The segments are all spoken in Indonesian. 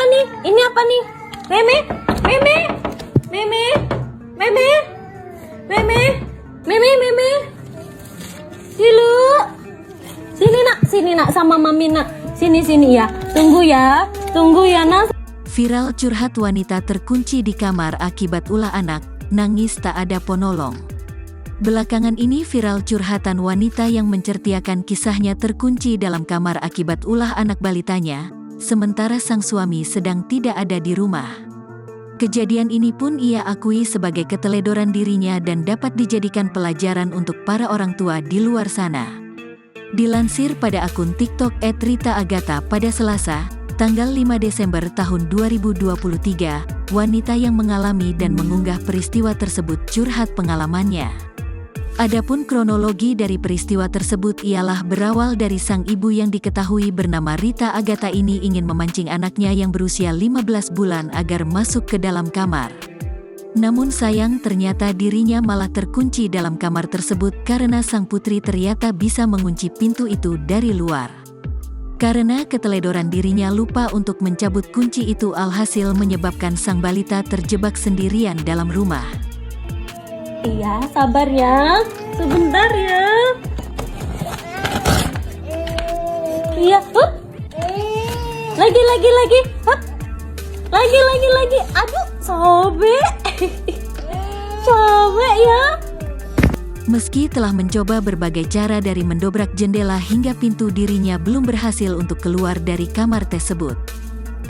apa nih? Ini apa nih? Meme, meme, meme, meme, meme, meme, meme. Dilu. Sini nak sama mami nak. Sini ya. Tunggu ya nak. Viral curhat wanita terkunci di kamar akibat ulah anak, nangis tak ada penolong. Belakangan ini viral curhatan wanita yang menceritakan kisahnya terkunci dalam kamar akibat ulah anak balitanya, sementara sang suami sedang tidak ada di rumah. Kejadian ini pun ia akui sebagai keteledoran dirinya dan dapat dijadikan pelajaran untuk para orang tua di luar sana. Dilansir pada akun TikTok @RitaAgatha pada Selasa, tanggal 5 Desember tahun 2023, wanita yang mengalami dan mengunggah peristiwa tersebut curhat pengalamannya. Adapun kronologi dari peristiwa tersebut ialah berawal dari sang ibu yang diketahui bernama Rita Agatha ini ingin memancing anaknya yang berusia 15 bulan agar masuk ke dalam kamar. Namun sayang ternyata dirinya malah terkunci dalam kamar tersebut karena sang putri ternyata bisa mengunci pintu itu dari luar. Karena keteledoran dirinya lupa untuk mencabut kunci itu alhasil menyebabkan sang balita terjebak sendirian dalam rumah. Iya, sabar ya. Sebentar ya. Iya, hup. Lagi. Hup. Lagi. Aduh, sobek. Sobek ya. Meski telah mencoba berbagai cara dari mendobrak jendela hingga pintu, dirinya belum berhasil untuk keluar dari kamar tersebut.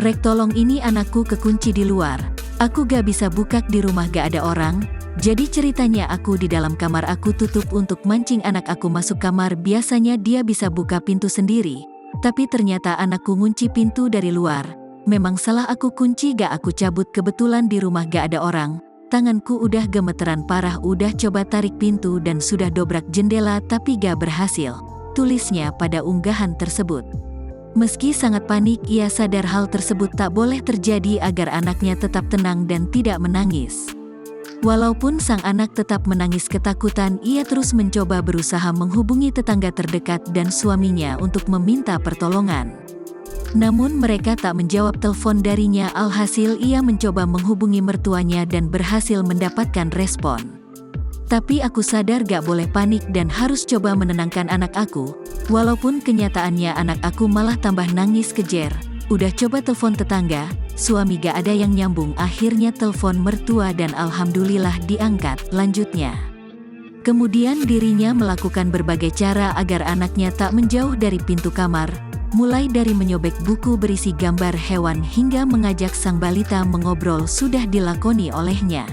Rek tolong ini anakku kekunci di luar. Aku gak bisa buka di rumah gak ada orang. Jadi ceritanya aku di dalam kamar aku tutup untuk mancing anak aku masuk kamar, biasanya dia bisa buka pintu sendiri. Tapi ternyata anakku ngunci pintu dari luar. Memang salah aku kunci gak aku cabut, kebetulan di rumah gak ada orang. Tanganku udah gemeteran parah, udah coba tarik pintu dan sudah dobrak jendela tapi gak berhasil. Tulisnya pada unggahan tersebut. Meski sangat panik, ia sadar hal tersebut tak boleh terjadi agar anaknya tetap tenang dan tidak menangis. Walaupun sang anak tetap menangis ketakutan, ia terus mencoba berusaha menghubungi tetangga terdekat dan suaminya untuk meminta pertolongan. Namun mereka tak menjawab telepon darinya, alhasil ia mencoba menghubungi mertuanya dan berhasil mendapatkan respon. Tapi aku sadar gak boleh panik dan harus coba menenangkan anak aku. Walaupun kenyataannya anak aku malah tambah nangis kejer. Udah coba telepon tetangga, suami gak ada yang nyambung, akhirnya telepon mertua dan alhamdulillah diangkat, lanjutnya. Kemudian dirinya melakukan berbagai cara agar anaknya tak menjauh dari pintu kamar, mulai dari menyobek buku berisi gambar hewan hingga mengajak sang balita mengobrol sudah dilakoni olehnya.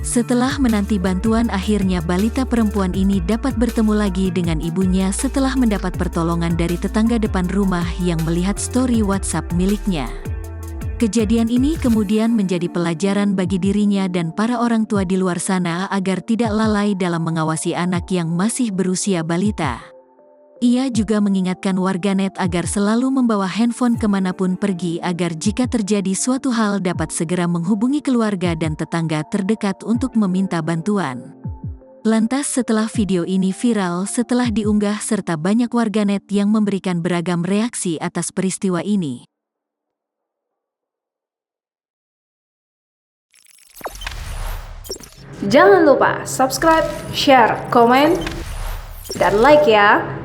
Setelah menanti bantuan, akhirnya balita perempuan ini dapat bertemu lagi dengan ibunya setelah mendapat pertolongan dari tetangga depan rumah yang melihat story WhatsApp miliknya. Kejadian ini kemudian menjadi pelajaran bagi dirinya dan para orang tua di luar sana agar tidak lalai dalam mengawasi anak yang masih berusia balita. Ia juga mengingatkan warganet agar selalu membawa handphone kemanapun pergi agar jika terjadi suatu hal dapat segera menghubungi keluarga dan tetangga terdekat untuk meminta bantuan. Lantas setelah video ini viral setelah diunggah serta banyak warganet yang memberikan beragam reaksi atas peristiwa ini. Jangan lupa subscribe, share, komen, dan like ya.